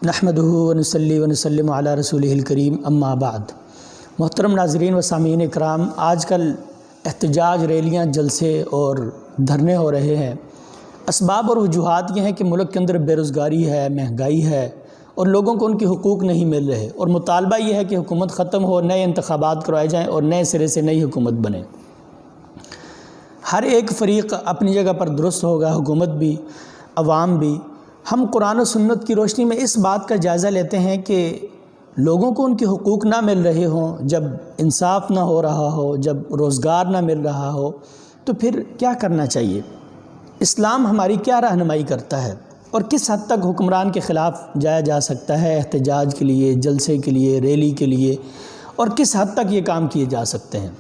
نحمدہ ونصلی ونسلم علی رسولہ الکریم اما بعد۔ محترم ناظرین و سامعین اکرام، آج کل احتجاج، ریلیاں، جلسے اور دھرنے ہو رہے ہیں۔ اسباب اور وجوہات یہ ہیں کہ ملک کے اندر بے روزگاری ہے، مہنگائی ہے اور لوگوں کو ان کے حقوق نہیں مل رہے، اور مطالبہ یہ ہے کہ حکومت ختم ہو، نئے انتخابات کروائے جائیں اور نئے سرے سے نئی حکومت بنے۔ ہر ایک فریق اپنی جگہ پر درست ہوگا، حکومت بھی، عوام بھی۔ ہم قرآن و سنت کی روشنی میں اس بات کا جائزہ لیتے ہیں کہ لوگوں کو ان کے حقوق نہ مل رہے ہوں، جب انصاف نہ ہو رہا ہو، جب روزگار نہ مل رہا ہو، تو پھر کیا کرنا چاہیے؟ اسلام ہماری کیا رہنمائی کرتا ہے اور کس حد تک حکمران کے خلاف جایا جا سکتا ہے احتجاج کے لیے، جلسے کے لیے، ریلی کے لیے، اور کس حد تک یہ کام کیے جا سکتے ہیں؟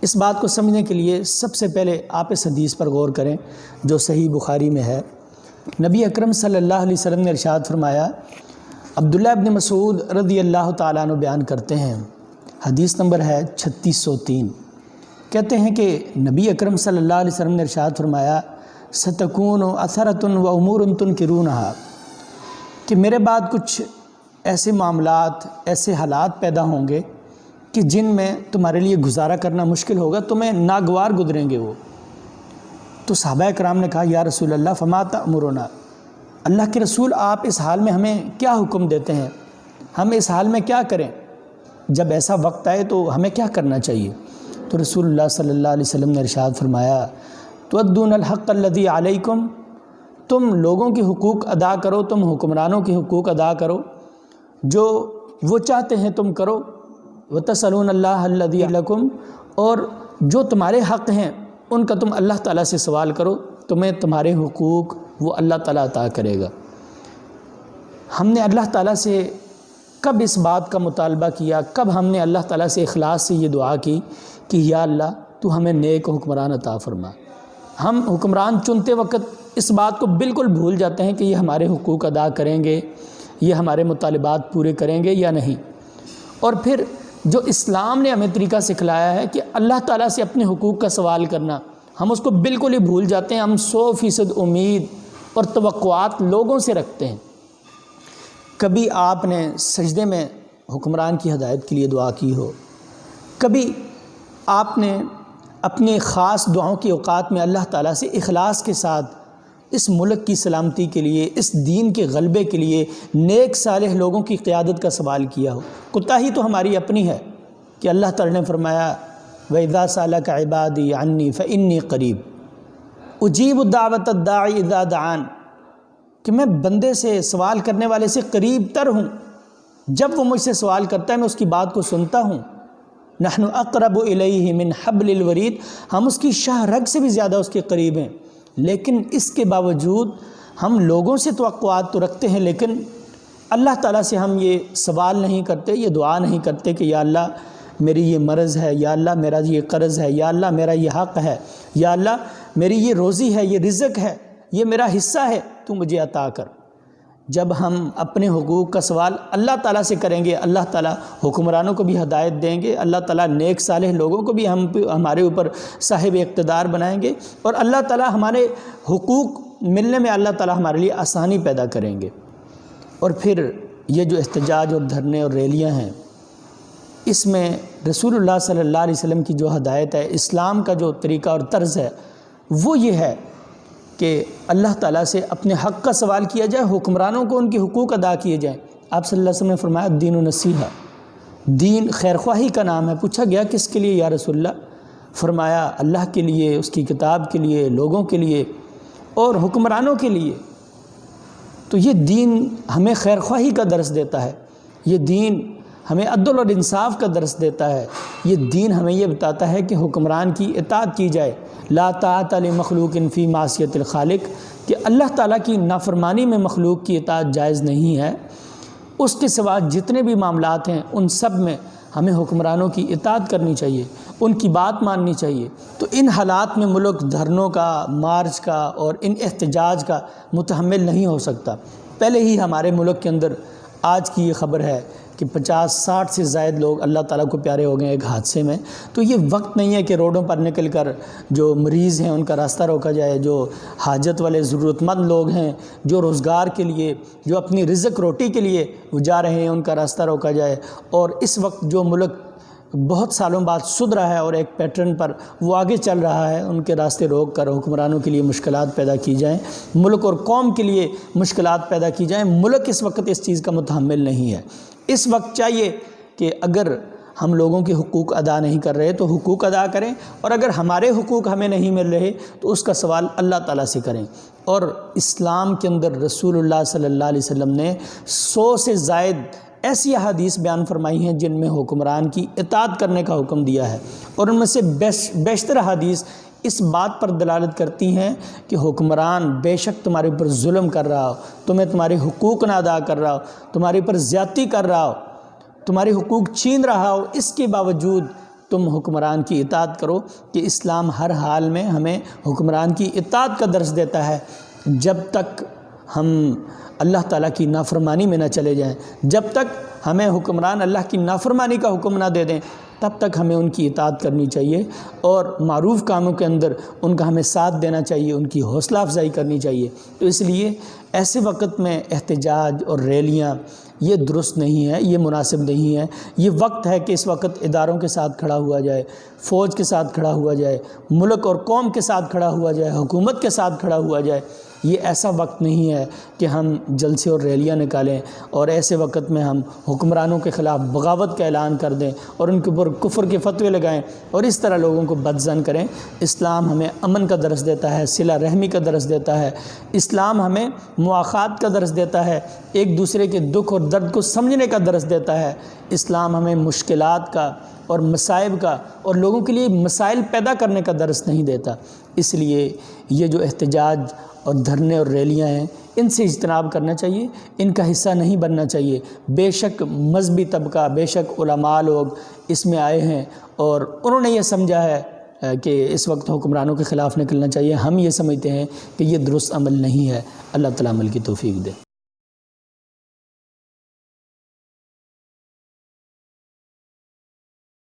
اس بات کو سمجھنے کے لیے سب سے پہلے آپ اس حدیث پر غور کریں جو صحیح بخاری میں ہے۔ نبی اکرم صلی اللہ علیہ وسلم نے ارشاد فرمایا، عبداللہ ابن مسعود رضی اللہ تعالیٰ عنہ بیان کرتے ہیں، حدیث نمبر ہے 3603، کہتے ہیں کہ نبی اکرم صلی اللہ علیہ وسلم نے ارشاد فرمایا، ستکون اثرۃ و امور تنکرونہا، کہ میرے بعد کچھ ایسے معاملات، ایسے حالات پیدا ہوں گے کہ جن میں تمہارے لیے گزارا کرنا مشکل ہوگا، تمہیں ناگوار گزریں گے وہ۔ تو صحابہ کرام نے کہا، یا رسول اللہ فما تأمرنا، اللہ کے رسول آپ اس حال میں ہمیں کیا حکم دیتے ہیں؟ ہم اس حال میں کیا کریں؟ جب ایسا وقت آئے تو ہمیں کیا کرنا چاہیے؟ تو رسول اللہ صلی اللہ علیہ وسلم نے ارشاد فرمایا، تؤدون الحق الذی علیکم، تم لوگوں کے حقوق ادا کرو، تم حکمرانوں کے حقوق ادا کرو، جو وہ چاہتے ہیں تم کرو، وتسألون اللہ الذی لکم، اور جو تمہارے حق ہیں ان کا تم اللہ تعالیٰ سے سوال کرو، تمہیں تمہارے حقوق وہ اللہ تعالیٰ عطا کرے گا۔ ہم نے اللہ تعالیٰ سے کب اس بات کا مطالبہ کیا، کب ہم نے اللہ تعالیٰ سے اخلاص سے یہ دعا کی کہ یا اللہ تو ہمیں نیک حکمران عطا فرما؟ ہم حکمران چنتے وقت اس بات کو بالکل بھول جاتے ہیں کہ یہ ہمارے حقوق ادا کریں گے، یہ ہمارے مطالبات پورے کریں گے یا نہیں۔ اور پھر جو اسلام نے ہمیں طریقہ سکھلایا ہے کہ اللہ تعالیٰ سے اپنے حقوق کا سوال کرنا، ہم اس کو بالکل ہی بھول جاتے ہیں۔ ہم 100% امید اور توقعات لوگوں سے رکھتے ہیں۔ کبھی آپ نے سجدے میں حکمران کی ہدایت کے لیے دعا کی ہو، کبھی آپ نے اپنے خاص دعاؤں کے اوقات میں اللہ تعالیٰ سے اخلاص کے ساتھ اس ملک کی سلامتی کے لیے، اس دین کے غلبے کے لیے، نیک صالح لوگوں کی قیادت کا سوال کیا ہو؟ کوتاہی تو ہماری اپنی ہے کہ اللہ تعالیٰ نے فرمایا، وَإِذَا سَأَلَكَ عِبَادِي عَنِّي فَإِنِّي قَرِيبٌ أُجِيبُ دَعْوَةَ الدَّاعِ إِذَا دَعَانِ، کہ میں بندے سے، سوال کرنے والے سے قریب تر ہوں، جب وہ مجھ سے سوال کرتا ہے میں اس کی بات کو سنتا ہوں۔ نحن اقرب الیہ من حبل الورید، ہم اس کی شاہ رگ سے بھی زیادہ اس کے قریب ہیں۔ لیکن اس کے باوجود ہم لوگوں سے توقعات تو رکھتے ہیں، لیکن اللہ تعالیٰ سے ہم یہ سوال نہیں کرتے، یہ دعا نہیں کرتے کہ یا اللہ میری یہ مرض ہے، یا اللہ میرا یہ قرض ہے، یا اللہ میرا یہ حق ہے، یا اللہ میری یہ روزی ہے، یہ رزق ہے، یہ میرا حصہ ہے، تو مجھے عطا کر۔ جب ہم اپنے حقوق کا سوال اللہ تعالیٰ سے کریں گے، اللہ تعالیٰ حکمرانوں کو بھی ہدایت دیں گے، اللہ تعالیٰ نیک صالح لوگوں کو بھی ہمارے اوپر صاحب اقتدار بنائیں گے، اور اللہ تعالیٰ ہمارے حقوق ملنے میں اللہ تعالیٰ ہمارے لیے آسانی پیدا کریں گے۔ اور پھر یہ جو احتجاج اور دھرنے اور ریلیاں ہیں، اس میں رسول اللہ صلی اللہ علیہ وسلم کی جو ہدایت ہے، اسلام کا جو طریقہ اور طرز ہے، وہ یہ ہے کہ اللہ تعالیٰ سے اپنے حق کا سوال کیا جائے، حکمرانوں کو ان کے حقوق ادا کیے جائیں۔ آپ صلی اللہ علیہ وسلم نے فرمایا، دین نصیحہ، دین خیرخواہی کا نام ہے۔ پوچھا گیا کس کے لیے یا رسول اللہ؟ فرمایا اللہ کے لیے، اس کی کتاب کے لیے، لوگوں کے لیے اور حکمرانوں کے لیے۔ تو یہ دین ہمیں خیرخواہی کا درس دیتا ہے، یہ دین ہمیں عدل اور انصاف کا درس دیتا ہے، یہ دین ہمیں یہ بتاتا ہے کہ حکمران کی اطاعت کی جائے۔ لا طاعۃ لمخلوق فی معصیۃ الخالق، کہ اللہ تعالیٰ کی نافرمانی میں مخلوق کی اطاعت جائز نہیں ہے۔ اس کے سوا جتنے بھی معاملات ہیں ان سب میں ہمیں حکمرانوں کی اطاعت کرنی چاہیے، ان کی بات ماننی چاہیے۔ تو ان حالات میں ملک دھرنوں کا، مارچ کا اور ان احتجاج کا متحمل نہیں ہو سکتا۔ پہلے ہی ہمارے ملک کے اندر آج کی یہ خبر ہے کہ 50-60 سے زائد لوگ اللہ تعالیٰ کو پیارے ہو گئے ایک حادثے میں، تو یہ وقت نہیں ہے کہ روڈوں پر نکل کر جو مریض ہیں ان کا راستہ روکا جائے، جو حاجت والے ضرورت مند لوگ ہیں، جو روزگار کے لیے، جو اپنی رزق روٹی کے لیے وہ جا رہے ہیں، ان کا راستہ روکا جائے۔ اور اس وقت جو ملک بہت سالوں بعد سدھ رہا ہے اور ایک پیٹرن پر وہ آگے چل رہا ہے، ان کے راستے روک کر حکمرانوں کے لیے مشکلات پیدا کی جائیں، ملک اور قوم کے لیے مشکلات پیدا کی جائیں۔ ملک اس وقت اس چیز کا متحمل نہیں ہے۔ اس وقت چاہیے کہ اگر ہم لوگوں کے حقوق ادا نہیں کر رہے تو حقوق ادا کریں، اور اگر ہمارے حقوق ہمیں نہیں مل رہے تو اس کا سوال اللہ تعالیٰ سے کریں۔ اور اسلام کے اندر رسول اللہ صلی اللہ علیہ وسلم نے 100 سے زائد ایسی احادیث بیان فرمائی ہیں جن میں حکمران کی اطاعت کرنے کا حکم دیا ہے، اور ان میں سے بیشتر احادیث اس بات پر دلالت کرتی ہیں کہ حکمران بے شک تمہارے اوپر ظلم کر رہا ہو، تمہیں تمہارے حقوق نہ ادا کر رہا ہو، تمہارے اوپر زیادتی کر رہا ہو، تمہارے حقوق چھین رہا ہو، اس کے باوجود تم حکمران کی اطاعت کرو، کہ اسلام ہر حال میں ہمیں حکمران کی اطاعت کا درس دیتا ہے۔ جب تک ہم اللہ تعالیٰ کی نافرمانی میں نہ چلے جائیں، جب تک ہمیں حکمران اللہ کی نافرمانی کا حکم نہ دے دیں، تب تک ہمیں ان کی اطاعت کرنی چاہیے، اور معروف کاموں کے اندر ان کا ہمیں ساتھ دینا چاہیے، ان کی حوصلہ افزائی کرنی چاہیے۔ تو اس لیے ایسے وقت میں احتجاج اور ریلیاں یہ درست نہیں ہے، یہ مناسب نہیں ہے۔ یہ وقت ہے کہ اس وقت اداروں کے ساتھ کھڑا ہوا جائے، فوج کے ساتھ کھڑا ہوا جائے، ملک اور قوم کے ساتھ کھڑا ہوا جائے، حکومت کے ساتھ کھڑا ہوا جائے۔ یہ ایسا وقت نہیں ہے کہ ہم جلسے اور ریلیاں نکالیں، اور ایسے وقت میں ہم حکمرانوں کے خلاف بغاوت کا اعلان کر دیں اور ان کے اوپر کفر کے فتوے لگائیں اور اس طرح لوگوں کو بدظن کریں۔ اسلام ہمیں امن کا درس دیتا ہے، صلہ رحمی کا درس دیتا ہے، اسلام ہمیں مواخات کا درس دیتا ہے، ایک دوسرے کے دکھ اور درد کو سمجھنے کا درس دیتا ہے۔ اسلام ہمیں مشکلات کا اور مصائب کا اور لوگوں کے لیے مسائل پیدا کرنے کا درس نہیں دیتا۔ اس لیے یہ جو احتجاج اور دھرنے اور ریلیاں ہیں، ان سے اجتناب کرنا چاہیے، ان کا حصہ نہیں بننا چاہیے۔ بے شک مذہبی طبقہ، بے شک علماء لوگ اس میں آئے ہیں اور انہوں نے یہ سمجھا ہے کہ اس وقت حکمرانوں کے خلاف نکلنا چاہیے۔ ہم یہ سمجھتے ہیں کہ یہ درست عمل نہیں ہے۔ اللہ تعالیٰ عمل کی توفیق دے۔